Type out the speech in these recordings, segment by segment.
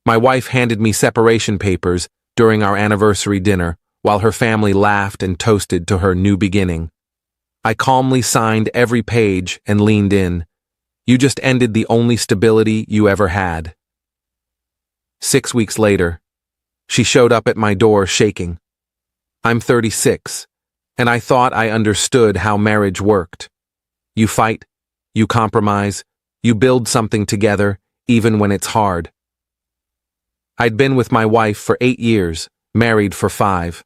My wife handed me separation papers during our anniversary dinner while her family laughed and toasted to her new beginning. I calmly signed every page and leaned in. You just ended the only stability you ever had. 6 weeks later, she showed up at my door shaking. I'm 36, and I thought I understood how marriage worked. You fight, you compromise, you build something together, even when it's hard. I'd been with my wife for 8 years, married for 5.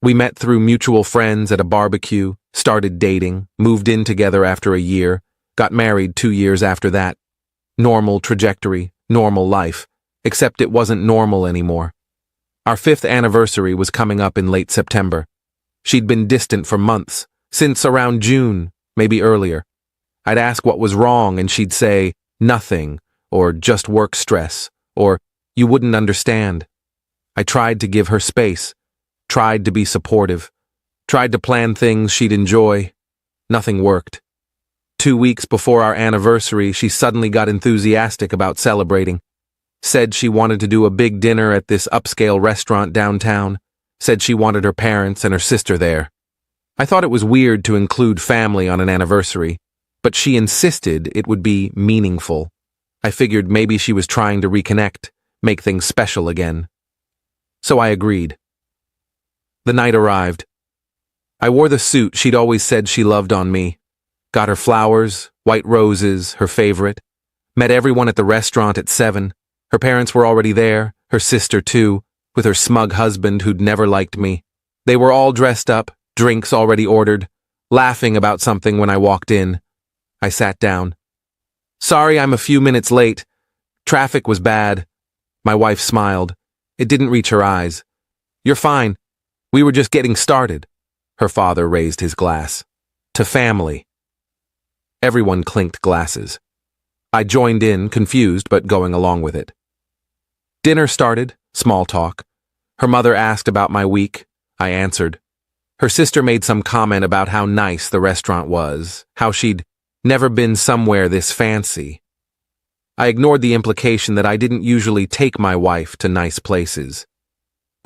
We met through mutual friends at a barbecue, started dating, moved in together after a year, got married 2 years after that. Normal trajectory, normal life, except it wasn't normal anymore. Our 5th anniversary was coming up in late September. She'd been distant for months, since around June, maybe earlier. I'd ask what was wrong and she'd say, nothing, or just work stress, or you wouldn't understand. I tried to give her space, tried to be supportive, tried to plan things she'd enjoy. Nothing worked. 2 weeks before our anniversary, she suddenly got enthusiastic about celebrating. Said she wanted to do a big dinner at this upscale restaurant downtown. Said she wanted her parents and her sister there. I thought it was weird to include family on an anniversary, but she insisted it would be meaningful. I figured maybe she was trying to reconnect, make things special again. So I agreed. The night arrived. I wore the suit she'd always said she loved on me. Got her flowers, white roses, her favorite. Met everyone at the restaurant at 7. Her parents were already there, her sister too, with her smug husband who'd never liked me. They were all dressed up, drinks already ordered, laughing about something when I walked in. I sat down. Sorry I'm a few minutes late. Traffic was bad. My wife smiled. It didn't reach her eyes. You're fine. We were just getting started. Her father raised his glass. To family. Everyone clinked glasses. I joined in, confused but going along with it. Dinner started, small talk. Her mother asked about my week. I answered. Her sister made some comment about how nice the restaurant was, how she'd never been somewhere this fancy. I ignored the implication that I didn't usually take my wife to nice places.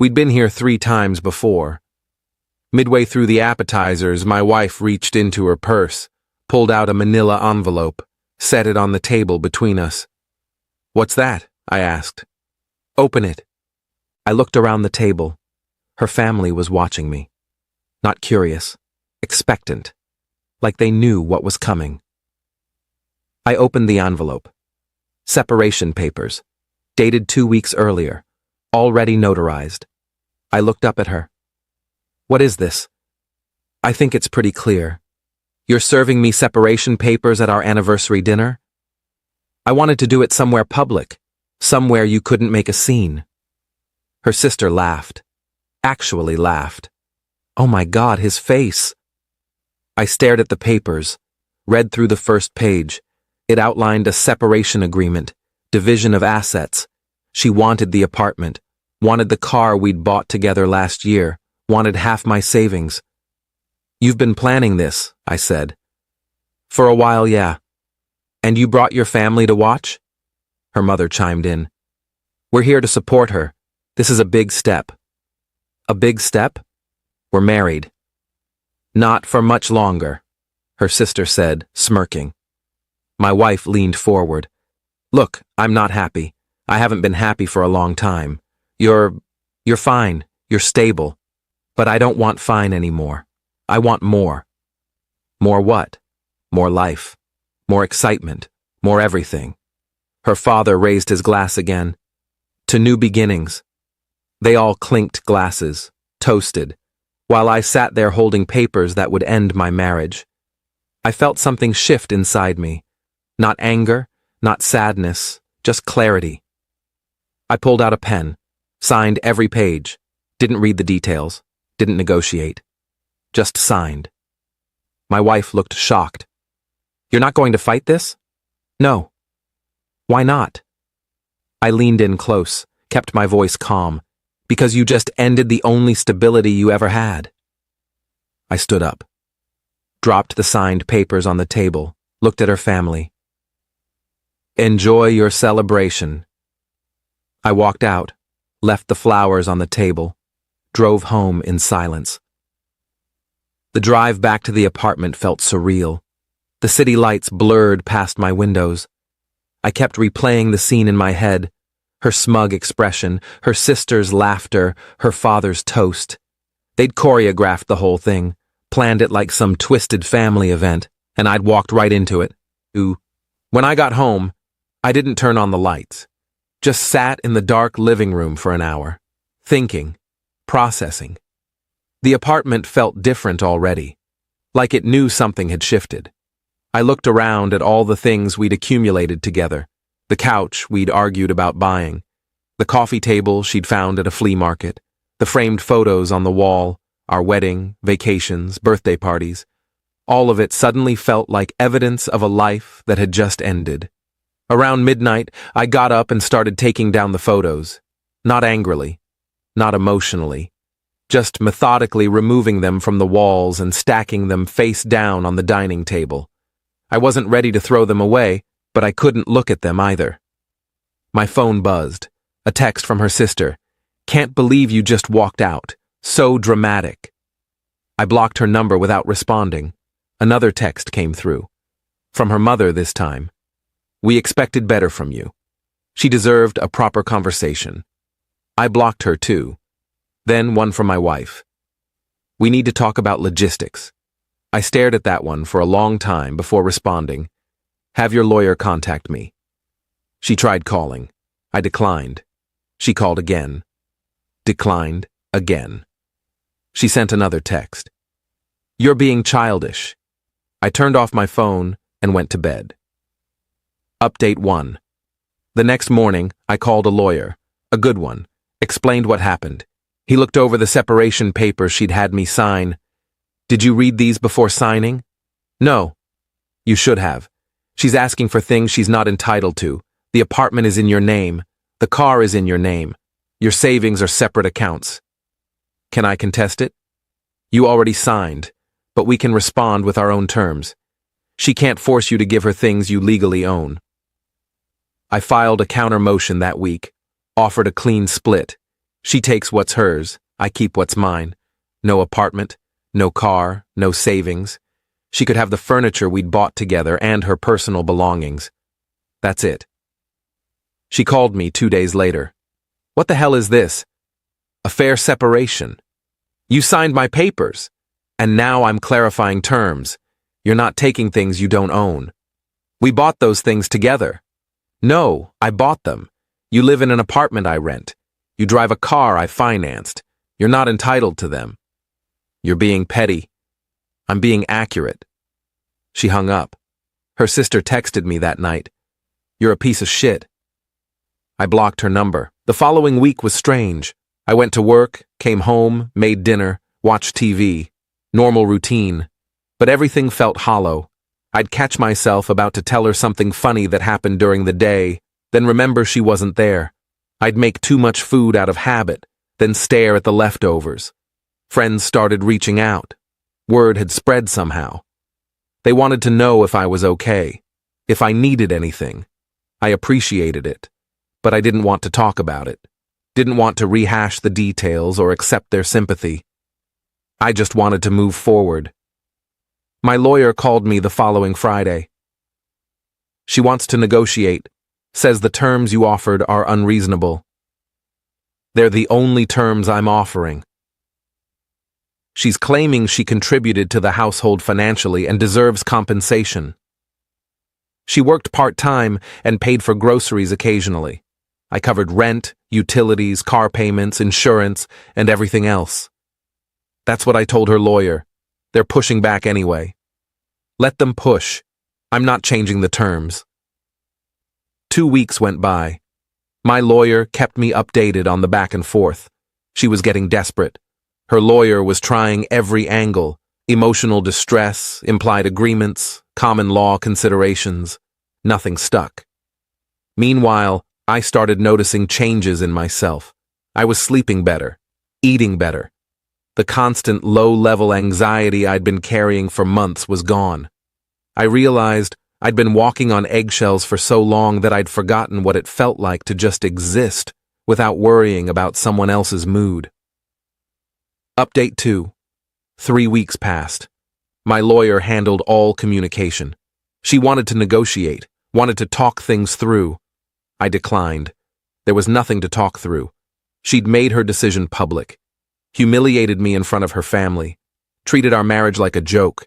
We'd been here 3 times before. Midway through the appetizers, my wife reached into her purse, pulled out a manila envelope, set it on the table between us. What's that? I asked. Open it. I looked around the table. Her family was watching me. Not curious, expectant, like they knew what was coming. I opened the envelope. Separation papers, dated 2 weeks earlier, already notarized. I looked up at her. What is this? I think it's pretty clear. You're serving me separation papers at our anniversary dinner? I wanted to do it somewhere public, somewhere you couldn't make a scene. Her sister laughed. Actually laughed. Oh my God, his face. I stared at the papers, read through the first page. It outlined a separation agreement, division of assets. She wanted the apartment, wanted the car we'd bought together last year, wanted half my savings. You've been planning this, I said. For a while, yeah. And you brought your family to watch? Her mother chimed in. We're here to support her. This is a big step. A big step? We're married. Not for much longer, her sister said, smirking. My wife leaned forward. Look, I'm not happy. I haven't been happy for a long time. You're fine. You're stable. But I don't want fine anymore. I want more. More what? More life. More excitement. More everything. Her father raised his glass again. To new beginnings. They all clinked glasses, toasted, while I sat there holding papers that would end my marriage. I felt something shift inside me. Not anger, not sadness, just clarity. I pulled out a pen, signed every page, didn't read the details, didn't negotiate. Just signed. My wife looked shocked. You're not going to fight this? No. Why not? I leaned in close, kept my voice calm, because you just ended the only stability you ever had. I stood up, dropped the signed papers on the table, looked at her family. Enjoy your celebration. I walked out, left the flowers on the table, drove home in silence. The drive back to the apartment felt surreal. The city lights blurred past my windows. I kept replaying the scene in my head, her smug expression, her sister's laughter, her father's toast. They'd choreographed the whole thing, planned it like some twisted family event, and I'd walked right into it. When I got home, I didn't turn on the lights. Just sat in the dark living room for an hour, thinking, processing. The apartment felt different already, like it knew something had shifted. I looked around at all the things we'd accumulated together, the couch we'd argued about buying, the coffee table she'd found at a flea market, the framed photos on the wall, our wedding, vacations, birthday parties. All of it suddenly felt like evidence of a life that had just ended. Around midnight, I got up and started taking down the photos, not angrily, not emotionally, just methodically removing them from the walls and stacking them face down on the dining table. I wasn't ready to throw them away, but I couldn't look at them either. My phone buzzed. A text from her sister. "Can't believe you just walked out. So dramatic." I blocked her number without responding. Another text came through. From her mother this time. "We expected better from you. She deserved a proper conversation." I blocked her too. Then one from my wife. "We need to talk about logistics." I stared at that one for a long time before responding. "Have your lawyer contact me." She tried calling. I declined. She called again. Declined again. She sent another text. "You're being childish." I turned off my phone and went to bed. Update 1. The next morning, I called a lawyer, a good one, explained what happened. He looked over the separation papers she'd had me sign. "Did you read these before signing?" "No." "You should have. She's asking for things she's not entitled to. The apartment is in your name. The car is in your name. Your savings are separate accounts." "Can I contest it?" "You already signed, but we can respond with our own terms. She can't force you to give her things you legally own." I filed a counter motion that week, offered a clean split. She takes what's hers, I keep what's mine. No apartment, no car, no savings. She could have the furniture we'd bought together and her personal belongings. That's it. She called me 2 days later. "What the hell is this? A fair separation. You signed my papers, and now I'm clarifying terms. You're not taking things you don't own. We bought those things together." "No, I bought them. You live in an apartment I rent. You drive a car I financed. You're not entitled to them." "You're being petty." "I'm being accurate." She hung up. Her sister texted me that night. "You're a piece of shit." I blocked her number. The following week was strange. I went to work, came home, made dinner, watched TV. Normal routine. But everything felt hollow. I'd catch myself about to tell her something funny that happened during the day, then remember she wasn't there. I'd make too much food out of habit, then stare at the leftovers. Friends started reaching out. Word had spread somehow. They wanted to know if I was okay, if I needed anything. I appreciated it, but I didn't want to talk about it. Didn't want to rehash the details or accept their sympathy. I just wanted to move forward. My lawyer called me the following Friday. She wants to negotiate, says the terms you offered are unreasonable. They're the only terms I'm offering. She's claiming she contributed to the household financially and deserves compensation. She worked part-time and paid for groceries occasionally. I covered rent, utilities, car payments, insurance, and everything else. That's what I told her lawyer. They're pushing back anyway. Let them push. I'm not changing the terms. 2 weeks went by. My lawyer kept me updated on the back and forth. She was getting desperate. Her lawyer was trying every angle: emotional distress, implied agreements, common law considerations. Nothing stuck. Meanwhile, I started noticing changes in myself. I was sleeping better, eating better. The constant low-level anxiety I'd been carrying for months was gone. I realized I'd been walking on eggshells for so long that I'd forgotten what it felt like to just exist without worrying about someone else's mood. Update 2. 3 weeks passed. My lawyer handled all communication. She wanted to negotiate, wanted to talk things through. I declined. There was nothing to talk through. She'd made her decision public, humiliated me in front of her family, treated our marriage like a joke.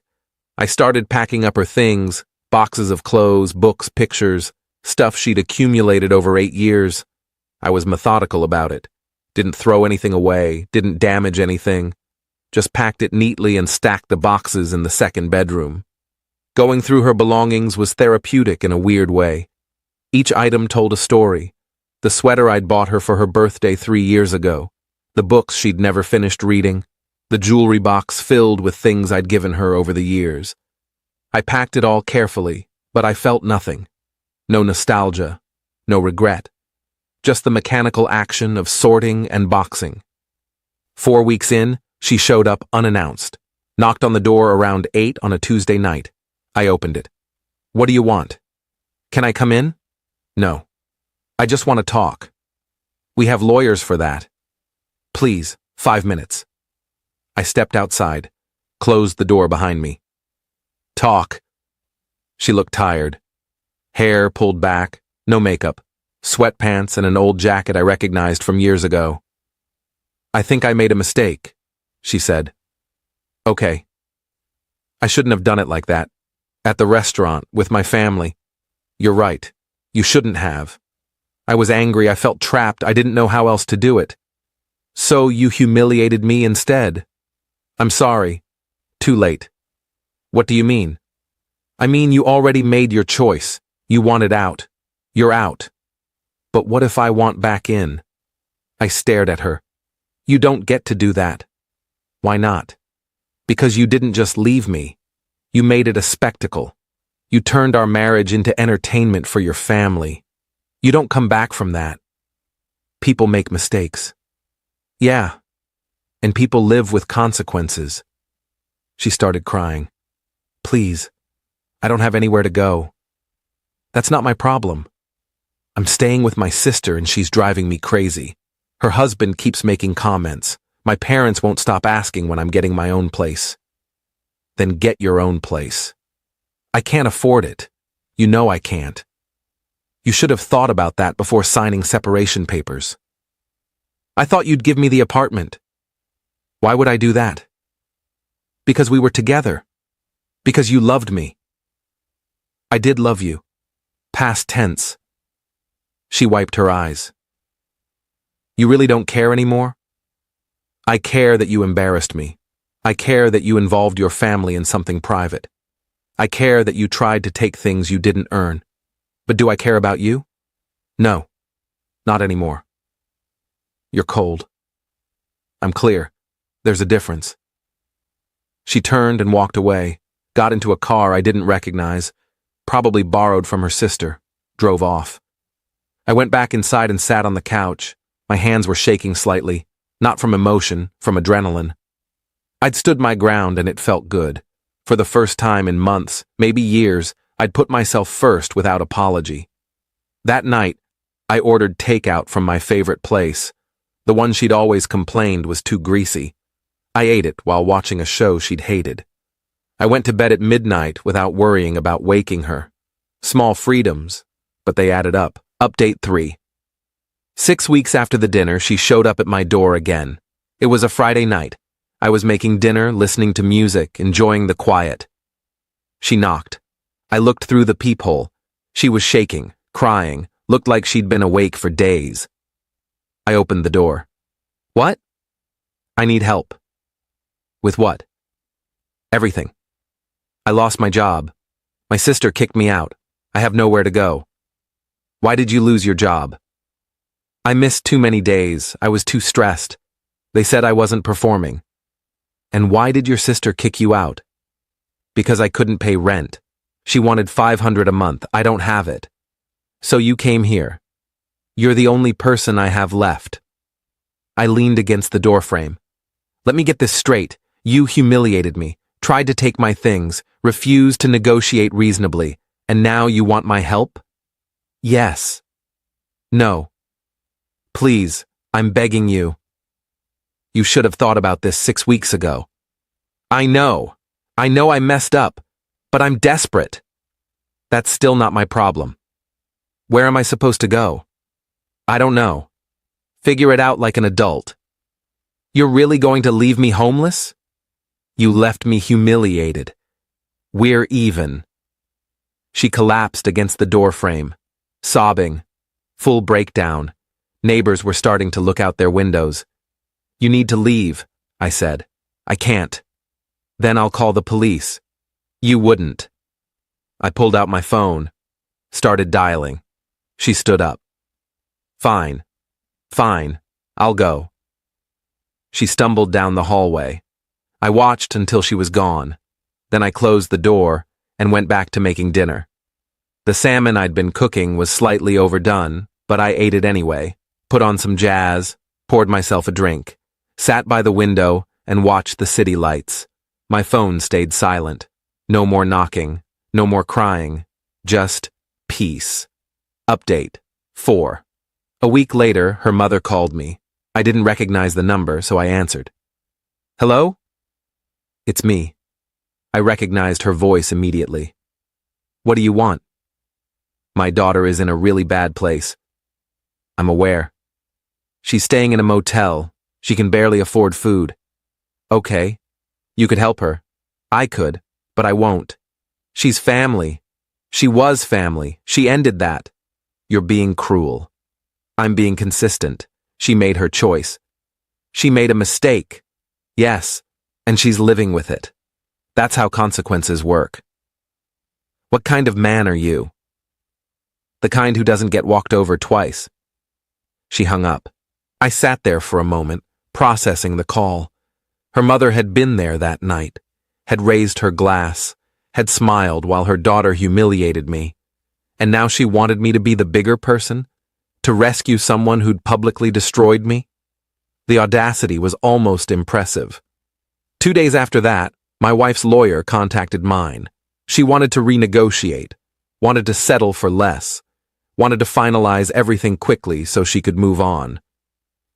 I started packing up her things, boxes of clothes, books, pictures, stuff she'd accumulated over 8 years. I was methodical about it. Didn't throw anything away, didn't damage anything. Just packed it neatly and stacked the boxes in the second bedroom. Going through her belongings was therapeutic in a weird way. Each item told a story. The sweater I'd bought her for her birthday 3 years ago, the books she'd never finished reading, the jewelry box filled with things I'd given her over the years. I packed it all carefully, but I felt nothing. No nostalgia, no regret. Just the mechanical action of sorting and boxing. 4 weeks in, she showed up unannounced. Knocked on the door around 8 on a Tuesday night. I opened it. "What do you want?" "Can I come in?" "No. I just want to talk." "We have lawyers for that." "Please, 5 minutes." I stepped outside, closed the door behind me. "Talk." She looked tired. Hair pulled back, no makeup, sweatpants and an old jacket I recognized from years ago. "I think I made a mistake," she said. "Okay. I shouldn't have done it like that. At the restaurant, with my family. You're right. You shouldn't have. I was angry, I felt trapped, I didn't know how else to do it. So you humiliated me instead. I'm sorry. Too late." "What do you mean?" "I mean you already made your choice. You wanted out. You're out. But what if I want back in?" I stared at her. "You don't get to do that." "Why not?" "Because you didn't just leave me. You made it a spectacle. You turned our marriage into entertainment for your family. You don't come back from that. People make mistakes." "Yeah. And people live with consequences." She started crying. "Please, I don't have anywhere to go." "That's not my problem. I'm staying with my sister and she's driving me crazy. Her husband keeps making comments. My parents won't stop asking when I'm getting my own place." "Then get your own place." "I can't afford it. You know I can't." "You should have thought about that before signing separation papers." "I thought you'd give me the apartment." "Why would I do that?" "Because we were together. Because you loved me." "I did love you. Past tense." She wiped her eyes. "You really don't care anymore?" "I care that you embarrassed me. I care that you involved your family in something private. I care that you tried to take things you didn't earn. But do I care about you? No, not anymore." "You're cold." "I'm clear. There's a difference." She turned and walked away, got into a car I didn't recognize, probably borrowed from her sister, drove off. I went back inside and sat on the couch. My hands were shaking slightly, not from emotion, from adrenaline. I'd stood my ground and it felt good. For the first time in months, maybe years, I'd put myself first without apology. That night, I ordered takeout from my favorite place. The one she'd always complained was too greasy. I ate it while watching a show she'd hated. I went to bed at midnight without worrying about waking her. Small freedoms, but they added up. Update 3. 6 weeks after the dinner, she showed up at my door again. It was a Friday night. I was making dinner, listening to music, enjoying the quiet. She knocked. I looked through the peephole. She was shaking, crying, looked like she'd been awake for days. I opened the door. "What?" "I need help." "With what?" "Everything. I lost my job. My sister kicked me out. I have nowhere to go." "Why did you lose your job?" "I missed too many days. I was too stressed. They said I wasn't performing." "And why did your sister kick you out?" "Because I couldn't pay rent. She wanted $500 a month. I don't have it. So you came here. You're the only person I have left." I leaned against the doorframe. "Let me get this straight. You humiliated me, tried to take my things, refused to negotiate reasonably, and now you want my help?" "Yes." "No." Please, I'm begging you. You should have thought about this 6 weeks ago. I know I messed up, but I'm desperate. That's still not my problem. Where am I supposed to go? I don't know. Figure it out like an adult. You're really going to leave me homeless? You left me humiliated. We're even. She collapsed against the doorframe, sobbing. Full breakdown. Neighbors were starting to look out their windows. You need to leave, I said. I can't. Then I'll call the police. You wouldn't. I pulled out my phone, started dialing. She stood up. Fine, I'll go. She stumbled down the hallway. I watched until she was gone. Then I closed the door and went back to making dinner. The salmon I'd been cooking was slightly overdone, but I ate it anyway, put on some jazz, poured myself a drink, sat by the window and watched the city lights. My phone stayed silent. No more knocking, no more crying, just peace. Update 4. A week later, her mother called me. I didn't recognize the number, so I answered. Hello? It's me. I recognized her voice immediately. What do you want? My daughter is in a really bad place. I'm aware. She's staying in a motel. She can barely afford food. Okay. You could help her. I could, but I won't. She's family. She was family. She ended that. You're being cruel. I'm being consistent. She made her choice. She made a mistake. Yes, and she's living with it. That's how consequences work. What kind of man are you? The kind who doesn't get walked over twice. She hung up. I sat there for a moment, processing the call. Her mother had been there that night, had raised her glass, had smiled while her daughter humiliated me. And now she wanted me to be the bigger person, to rescue someone who'd publicly destroyed me? The audacity was almost impressive. 2 days after that, my wife's lawyer contacted mine. She wanted to renegotiate, wanted to settle for less, wanted to finalize everything quickly so she could move on.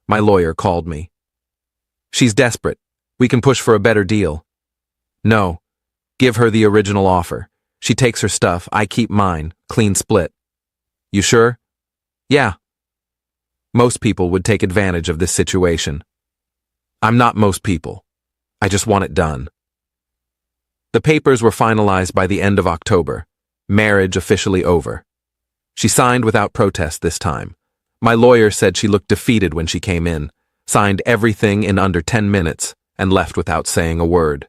My lawyer called me. She's desperate. We can push for a better deal. No. Give her the original offer. She takes her stuff, I keep mine, clean split. You sure? Yeah. Most people would take advantage of this situation. I'm not most people. I just want it done. The papers were finalized by the end of October. Marriage officially over. She signed without protest this time. My lawyer said she looked defeated when she came in, signed everything in under 10 minutes, and left without saying a word.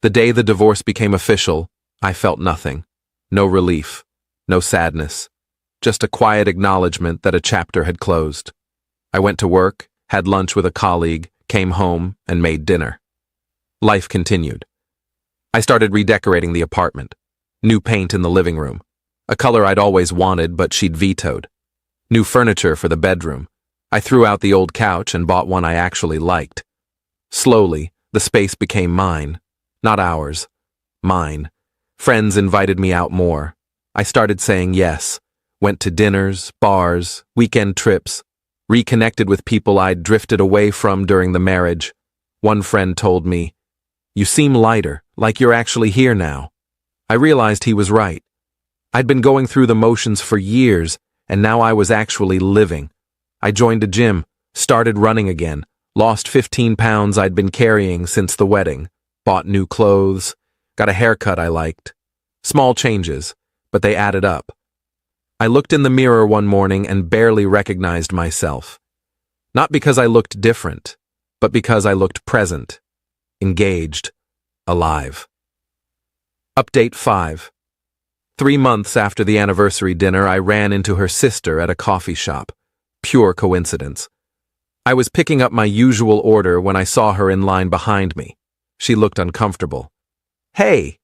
The day the divorce became official, I felt nothing. No relief, no sadness. Just a quiet acknowledgement that a chapter had closed. I went to work, had lunch with a colleague, came home, and made dinner. Life continued. I started redecorating the apartment. New paint in the living room. A color I'd always wanted, but she'd vetoed. New furniture for the bedroom. I threw out the old couch and bought one I actually liked. Slowly, the space became mine. Not ours. Mine. Friends invited me out more. I started saying yes. Went to dinners, bars, weekend trips. Reconnected with people I'd drifted away from during the marriage. One friend told me, "You seem lighter, like you're actually here now." I realized he was right. I'd been going through the motions for years, and now I was actually living. I joined a gym, started running again, lost 15 pounds I'd been carrying since the wedding, bought new clothes, got a haircut I liked. Small changes, but they added up. I looked in the mirror one morning and barely recognized myself. Not because I looked different, but because I looked present, engaged, alive. Update 5. 3 months after the anniversary dinner, I ran into her sister at a coffee shop. Pure coincidence. I was picking up my usual order when I saw her in line behind me. She looked uncomfortable. Hey,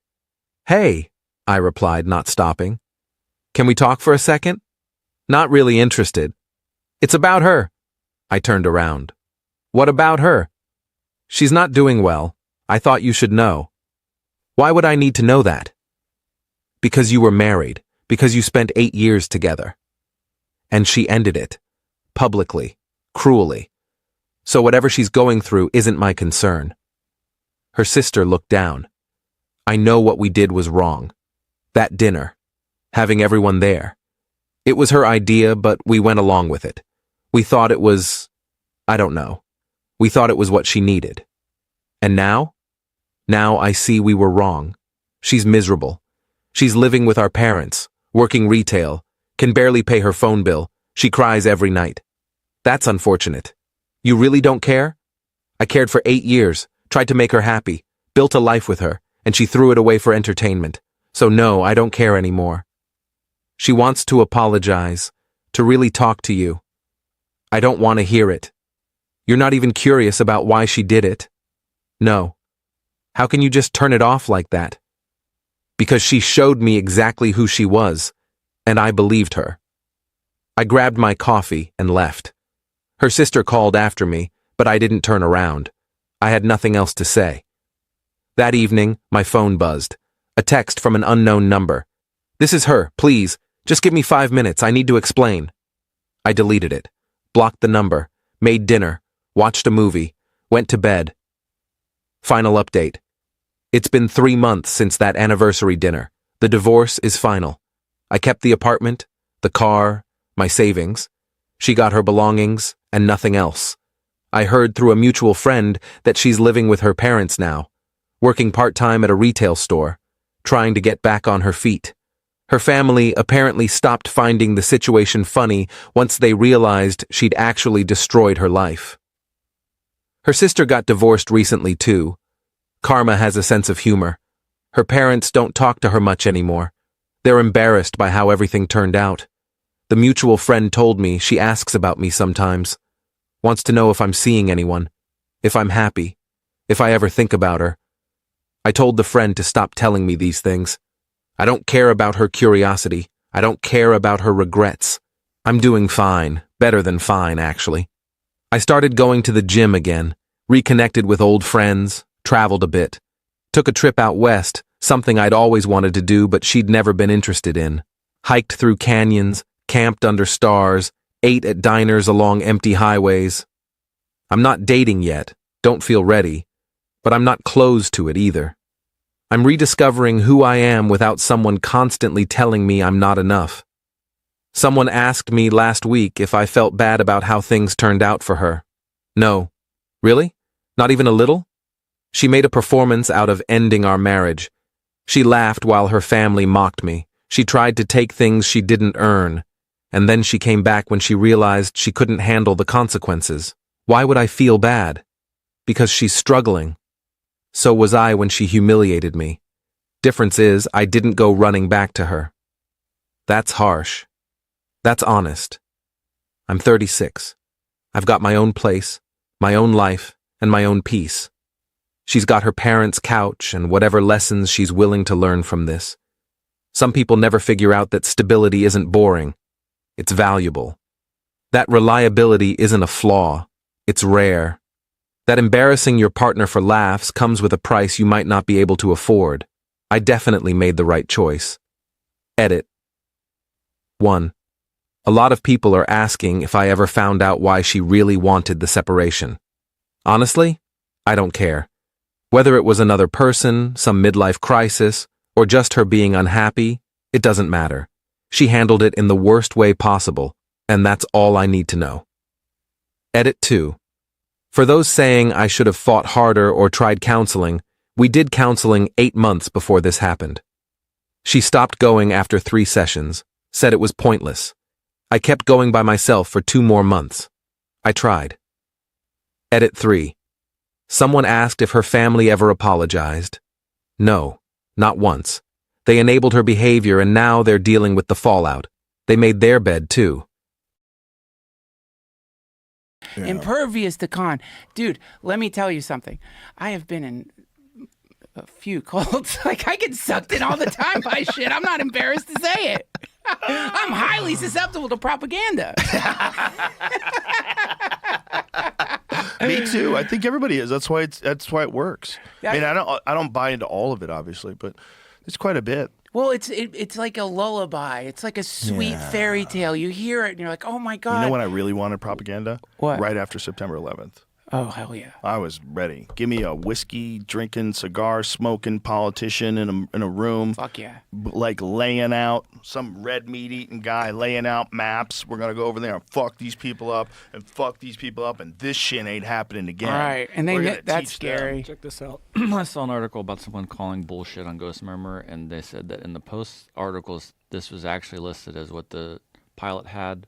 I replied, not stopping. Can we talk for a second? Not really interested. It's about her. I turned around. What about her? She's not doing well. I thought you should know. Why would I need to know that? Because you were married, because you spent 8 years together. And she ended it. Publicly. cruelly. So whatever she's going through isn't my concern. Her sister looked down. I know what we did was wrong. That dinner. Having everyone there. It was her idea, but we went along with it. We thought it was, I don't know. We thought it was what she needed. And now? Now I see we were wrong. She's miserable. She's living with our parents, working retail, can barely pay her phone bill. She cries every night. That's unfortunate. You really don't care? I cared for 8 years, tried to make her happy, built a life with her, and she threw it away for entertainment. So no, I don't care anymore. She wants to apologize, to really talk to you. I don't want to hear it. You're not even curious about why she did it. No. How can you just turn it off like that? Because she showed me exactly who she was, and I believed her. I grabbed my coffee and left. Her sister called after me, but I didn't turn around. I had nothing else to say. That evening, my phone buzzed. A text from an unknown number. This is her, please. Just give me 5 minutes, I need to explain. I deleted it, blocked the number, made dinner, watched a movie, went to bed. Final update. It's been 3 months since that anniversary dinner. The divorce is final. I kept the apartment, the car, my savings. She got her belongings and nothing else. I heard through a mutual friend that she's living with her parents now, working part-time at a retail store, trying to get back on her feet. Her family apparently stopped finding the situation funny once they realized she'd actually destroyed her life. Her sister got divorced recently too. Karma has a sense of humor. Her parents don't talk to her much anymore. They're embarrassed by how everything turned out. The mutual friend told me she asks about me sometimes. Wants to know if I'm seeing anyone, if I'm happy, if I ever think about her. I told the friend to stop telling me these things. I don't care about her curiosity. I don't care about her regrets. I'm doing fine, better than fine, actually. I started going to the gym again, reconnected with old friends, traveled a bit. Took a trip out west, something I'd always wanted to do but she'd never been interested in. Hiked through canyons, camped under stars, ate at diners along empty highways. I'm not dating yet, don't feel ready, but I'm not closed to it either. I'm rediscovering who I am without someone constantly telling me I'm not enough. Someone asked me last week if I felt bad about how things turned out for her. No. Really? Not even a little? She made a performance out of ending our marriage. She laughed while her family mocked me. She tried to take things she didn't earn. And then she came back when she realized she couldn't handle the consequences. Why would I feel bad? Because she's struggling. So was I when she humiliated me. Difference is, I didn't go running back to her. That's harsh. That's honest. I'm 36. I've got my own place, my own life, and my own peace. She's got her parents' couch and whatever lessons she's willing to learn from this. Some people never figure out that stability isn't boring. It's valuable. That reliability isn't a flaw. It's rare. That embarrassing your partner for laughs comes with a price you might not be able to afford. I definitely made the right choice. Edit. 1. A lot of people are asking if I ever found out why she really wanted the separation. Honestly, I don't care. Whether it was another person, some midlife crisis, or just her being unhappy, it doesn't matter. She handled it in the worst way possible, and that's all I need to know. Edit 2. For those saying I should have fought harder or tried counseling, we did counseling 8 months before this happened. She stopped going after 3 sessions, said it was pointless. I kept going by myself for 2 more months. I tried. Edit 3. Someone asked if her family ever apologized. No, not once. They enabled her behavior and now they're dealing with the fallout. They made their bed too. Yeah. Impervious to con. Dude, let me tell you something. I have been in a few cults. Like, I get sucked in all the time by shit. I'm not embarrassed to say it. I'm highly susceptible to propaganda. Me too. I think everybody is. That's why it works. Yeah, I mean, I don't buy into all of it, obviously, but it's quite a bit. Well, it's like a lullaby. It's like a sweet fairy tale. You hear it and you're like, oh my God. You know when I really wanted propaganda? What? Right after September 11th. Oh, hell yeah. I was ready. Give me a whiskey drinking, cigar smoking politician in a room, Fuck yeah. like laying out some red meat eating guy laying out maps. We're gonna go over there and fuck these people up and this shit ain't happening again. All right. And We're gonna that's teach them. scary. Check this out. I saw an article about someone calling bullshit on Ghost Murmur, and they said that in the post articles, this was actually listed as what the pilot had,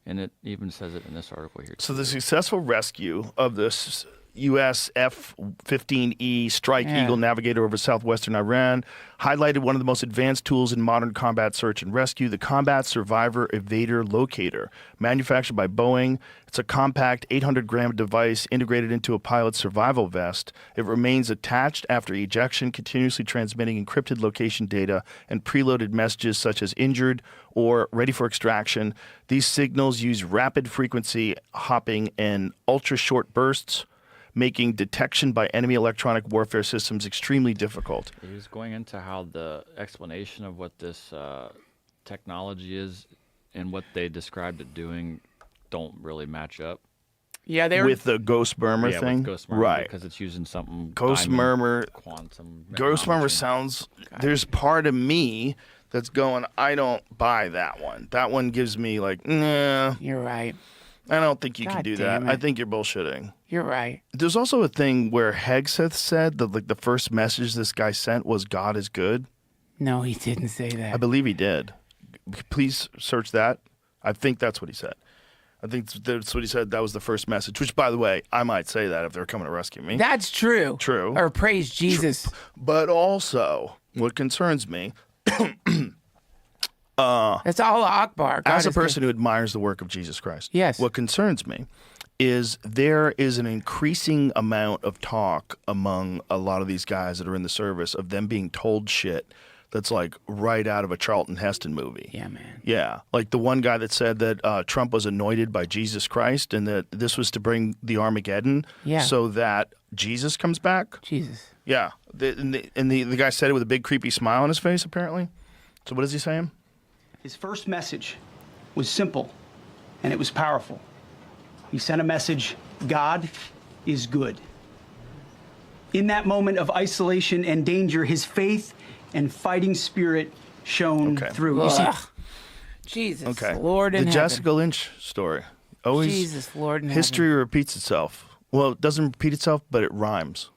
and it even says it in this article here. So the successful rescue of the U.S. F-15E Strike Yeah. Eagle navigator over southwestern Iran highlighted one of the most advanced tools in modern combat search and rescue, the Combat Survivor Evader Locator. Manufactured by Boeing, it's a compact 800-gram device integrated into a pilot's survival vest. It remains attached after ejection, continuously transmitting encrypted location data and preloaded messages such as injured or ready for extraction. These signals use rapid frequency hopping and ultra-short bursts, making detection by enemy electronic warfare systems extremely difficult. He was going into how the explanation of what this technology is and what they described it doing don't really match up. Yeah, they were. With the Ghost Murmur yeah, thing? with Ghost Murmur, right. because it's using something Ghost diamond Murmur, quantum. Ghost Murmur technology. sounds, there's part of me that's going, I don't buy that one. That one gives me like, nah, You're right. I don't think you can God do that. damn I it. think you're bullshitting. You're right. There's also a thing where Hegseth said that like the first message this guy sent was God is good. No, he didn't say I that. believe he did. Please search that. I think that's what he said. I think that's what he said. That was the first message, which, by the way, I might say that if they're coming to rescue me. That's true. True. Or praise Jesus. But also, what concerns me, That's Allah Akbar. God as a is good. person who admires the work of Jesus Christ, Yes. what concerns me is there is an increasing amount of talk among a lot of these guys that are in the service of them being told shit that's like right out of a Charlton Heston movie. Yeah, man. Yeah, like the one guy that said that Trump was anointed by Jesus Christ and that this was to bring the Armageddon Yeah. so that Jesus comes back. Jesus. Yeah, the guy said it with a big creepy smile on his face, apparently. So what is he saying? His first message was simple, and it was powerful. He sent a message, God is good. In that moment of isolation and danger, his faith and fighting spirit shone Okay. through. You see, Ugh. Jesus, Okay. Lord in the heaven. Jessica Lynch story. Always Jesus, Lord in history repeats itself. Well, it doesn't repeat itself, but it rhymes.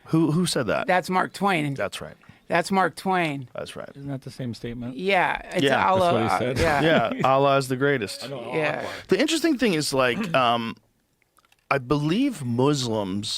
Who said that? That's Mark Twain. That's right. That's Mark Twain. That's right. Isn't that the same statement? Yeah, it's Yeah, that's Allah. what he said. Yeah. Yeah, Allah is the greatest. Yeah. The interesting thing is like I believe Muslims